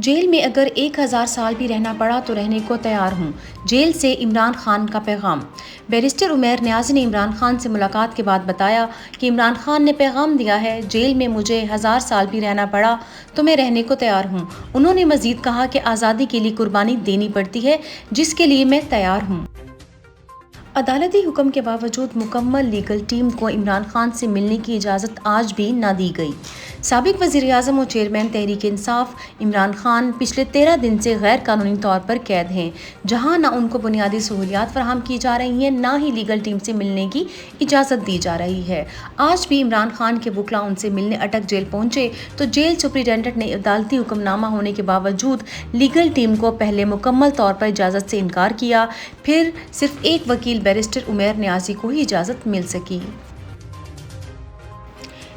Jail में अगर 1000 साल भी रहना पड़ा तो रहने को तैयार हूँ। जेल से इमरान खान का पैगाम। बैरिस्टर उमैर नियाज़ी ने इमरान खान से मुलाकात के बाद बताया कि इमरान खान ने पैगाम दिया है, जेल में मुझे 1000 साल भी रहना पड़ा तो मैं रहने को तैयार हूँ। उन्होंने मज़ीद कहा कि आज़ादी के लिए कुर्बानी देनी पड़ती है, जिसके लिए मैं तैयार हूँ। अदालती हुक्म के बावजूद मुकम्मल लीगल टीम को इमरान खान से मिलने की इजाज़त आज भी न दी गई। साबिक वज़ीर-ए-आज़म और चेयरमैन तहरीक इंसाफ इमरान खान पिछले 13 दिन से गैर कानूनी तौर पर कैद हैं, जहां न उनको बुनियादी सहूलियात फराहम की जा रही हैं, न ही लीगल टीम से मिलने की इजाज़त दी जा रही है। आज भी इमरान खान के वकला उनसे मिलने अटक जेल पहुंचे तो जेल सुपरिटेंडेंट ने अदालती हुक्मनामा होने के बावजूद लीगल टीम को पहले मुकम्मल तौर पर इजाज़त से इनकार किया, फिर सिर्फ एक वकील बैरिस्टर उमैर नियाज़ी को ही इजाज़त मिल सकी।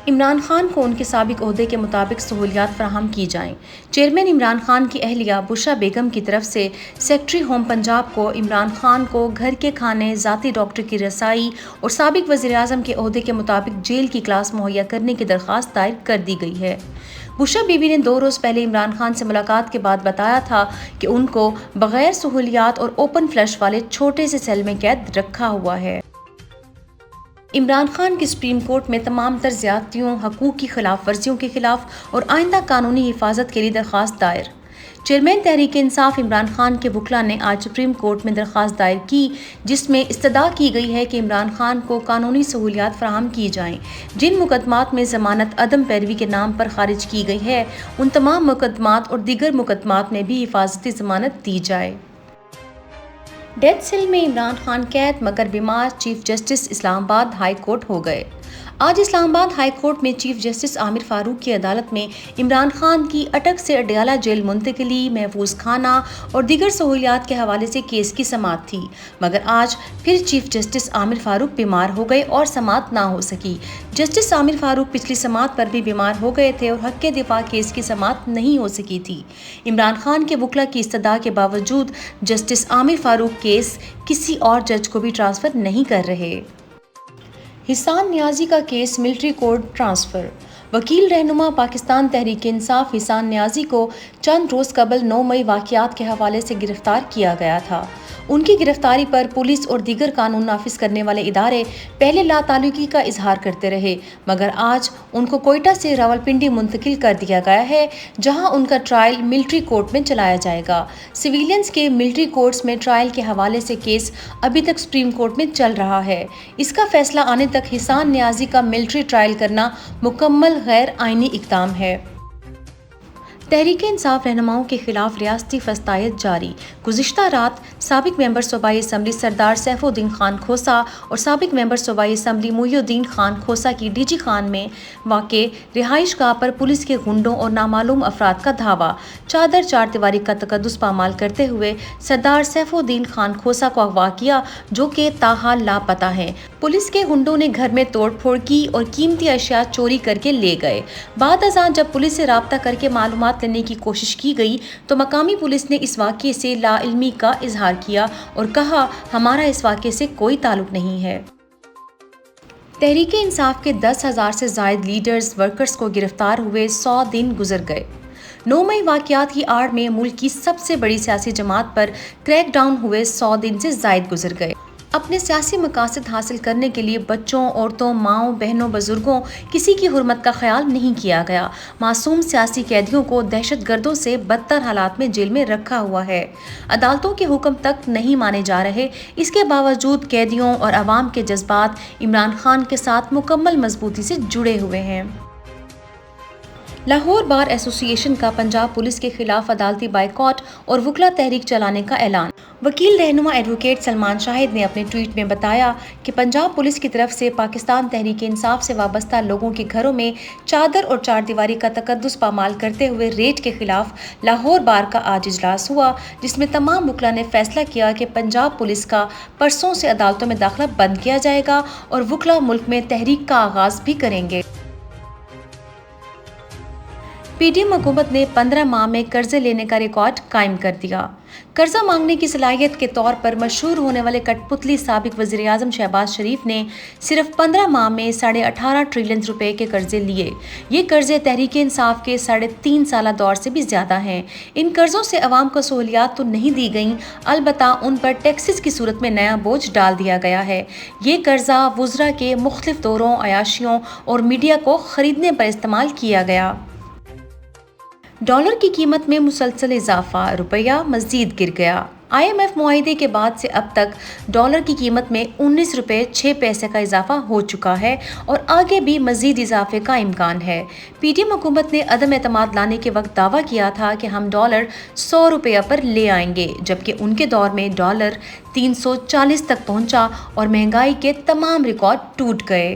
इमरान खान को उनके साबिक ओहदे के मुताबिक सहूलियात फराहम की जाएं। चेयरमैन इमरान खान की अहलिया बुशरा बेगम की तरफ से सेक्रेटरी होम पंजाब को इमरान खान को घर के खाने, ज़ाती डॉक्टर की रसाई और साबिक वज़ीर-ए-आज़म के ओहदे के मुताबिक जेल की क्लास मुहैया करने की दरख्वास्त दायर कर दी गई है। बुशरा बीबी ने 2 रोज़ पहले इमरान खान से मुलाकात के बाद बताया था कि उनको बग़ैर सहूलियात और ओपन फ्लश वाले छोटे से सेल में कैद रखा हुआ है। इमरान खान की सुप्रीम कोर्ट में तमाम तर ज़्यादतियों, हकूक़ की खिलाफ वर्जियों के खिलाफ और आइंदा कानूनी हिफाजत के लिए दरख्वास्त दायर। चेयरमैन तहरीक इंसाफ इमरान खान के वकला ने आज सुप्रीम कोर्ट में दरख्वास्त दायर की, जिसमें इस्तदा की गई है कि इमरान खान को कानूनी सहूलियात फराहम की जाएं। जिन मुकदमात में ज़मानत अदम पैरवी के नाम पर खारिज की गई है, उन तमाम मुकदमात और दीगर मुकदमात में भी हिफाजती ज़मानत दी जाए। डेथ सेल में इमरान खान कैद मगर बीमार, chief justice Islamabad high court हो गए। आज इस्लामाबाद हाई कोर्ट में चीफ जस्टिस आमिर फारूक की अदालत में इमरान खान की अटक से अडयाला जेल मुंतकिली, महफूज खाना और दीगर सहूलियात के हवाले से केस की समाअत थी, मगर आज फिर चीफ जस्टिस आमिर फारूक बीमार हो गए और समाअत ना हो सकी। जस्टिस आमिर फारूक पिछली समाअत पर भी बीमार हो गए थे और हक के दिफा केस की समाअत नहीं हो सकी थी। इमरान खान के वकला की इस्तदा के बावजूद जस्टिस आमिर फारूक केस किसी और जज को भी ट्रांसफ़र नहीं कर रहे। हिसान नियाज़ी का केस मिलिट्री कोर्ट ट्रांसफ़र। वकील रहनुमा पाकिस्तान तहरीक इंसाफ हिसान नियाज़ी को चंद रोज़ कबल 9 मई वाक़यात के हवाले से गिरफ़्तार किया गया था। उनकी गिरफ्तारी पर पुलिस और दीगर कानून नाफिज करने वाले इदारे पहले लाताल्लुकी का इजहार करते रहे, मगर आज उनको कोयटा से रावलपिंडी मुंतकिल कर दिया गया है, जहां उनका ट्रायल मिलिट्री कोर्ट में चलाया जाएगा। सिविलियंस के मिलिट्री कोर्ट्स में ट्रायल के हवाले से केस अभी तक सुप्रीम कोर्ट में चल रहा है। इसका फैसला आने तक हिसान नियाज़ी का मिलिट्री ट्रायल करना मुकम्मल गैर आइनी इक़दाम है। तहरीक इंसाफ रहनुमाओं के खिलाफ रियासती फस्तायत जारी। गुज़िश्ता रात साबिक मेंबर सूबाई असम्बली सरदार सैफुद्दीन खान खोसा और साबिक मेंबर सूबाई असम्बली मुईउद्दीन खान खोसा की डीजी खान में वाक़े रिहाइश गाह पर पुलिस के गुंडों और नामालूम अफराद का धावा। चादर चार दीवारी का तकद्दुस पामाल करते हुए सरदार सैफुद्दीन खान खोसा को अगवा किया, जो कि ताहाल लापता है। पुलिस के गुंडों ने घर में तोड़ फोड़ की और कीमती अशिया चोरी करके ले गए। बाद अज़ां जब पुलिस से राब्ता करके मालूमात लेने की कोशिश की गई तो मकामी पुलिस ने इस वाक़े से लाइल्मी का इजहार किया और कहा, हमारा इस वाक़े से कोई ताल्लुक नहीं है। तहरीक इंसाफ के 10,000 से ज़ायद लीडर्स वर्कर्स को गिरफ्तार हुए 100 दिन गुजर गए। 9 मई वाक़यात की आड़ में मुल्क की सबसे बड़ी सियासी जमात पर क्रैकडाउन हुए 100 दिन से ज़ायद गुजर गए। अपने सियासी मकासद हासिल करने के लिए बच्चों, औरतों, माओं, बहनों, बुजुर्गों किसी की हुर्मत का ख्याल नहीं किया गया। मासूम सियासी कैदियों को दहशतगर्दों से बदतर हालात में जेल में रखा हुआ है। अदालतों के हुक्म तक नहीं माने जा रहे। इसके बावजूद कैदियों और अवाम के जज्बात इमरान खान के साथ मुकम्मल मजबूती से जुड़े हुए हैं। लाहौर बार एसोसिएशन का पंजाब पुलिस के खिलाफ अदालती बाइकॉट और वकला तहरीक चलाने का ऐलान। वकील रहनुमा एडवोकेट सलमान शाहिद ने अपने ट्वीट में बताया कि पंजाब पुलिस की तरफ से पाकिस्तान तहरीक इंसाफ से वाबस्ता लोगों के घरों में चादर और चार दीवारी का तकद्दुस पामाल करते हुए रेड के खिलाफ लाहौर बार का आज इजलास हुआ, जिसमें तमाम वकला ने फैसला किया कि पंजाब पुलिस का परसों से अदालतों में दाखिला बंद किया जाएगा और वकला मुल्क में तहरीक का आगाज भी करेंगे। पीडीएम हुकूमत ने 15 माह में कर्जे लेने का रिकॉर्ड कायम कर दिया। قرضہ مانگنے کی صلاحیت کے طور پر مشہور ہونے والے کٹ پتلی سابق وزیر اعظم شہباز شریف نے صرف 15 ماہ میں 18.5 ٹریلین روپے کے قرضے لیے۔ یہ قرضے تحریک انصاف کے 3.5 سالہ دور سے بھی زیادہ ہیں۔ ان قرضوں سے عوام کو سہولیات تو نہیں دی گئیں، البتہ ان پر ٹیکسز کی صورت میں نیا بوجھ ڈال دیا گیا ہے۔ یہ قرضہ وزراء کے مختلف دوروں، عیاشیوں اور میڈیا کو خریدنے پر استعمال کیا گیا۔ ڈالر کی قیمت میں مسلسل اضافہ، روپیہ مزید گر گیا۔ IMF معاہدے کے بعد سے اب تک ڈالر کی قیمت میں 19 روپے 6 پیسے کا اضافہ ہو چکا ہے اور آگے بھی مزید اضافے کا امکان ہے۔ PDM حکومت نے عدم اعتماد لانے کے وقت دعویٰ کیا تھا کہ ہم ڈالر 100 روپیہ پر لے آئیں گے، جبکہ ان کے دور میں ڈالر 340 تک پہنچا اور مہنگائی کے تمام ریکارڈ ٹوٹ گئے۔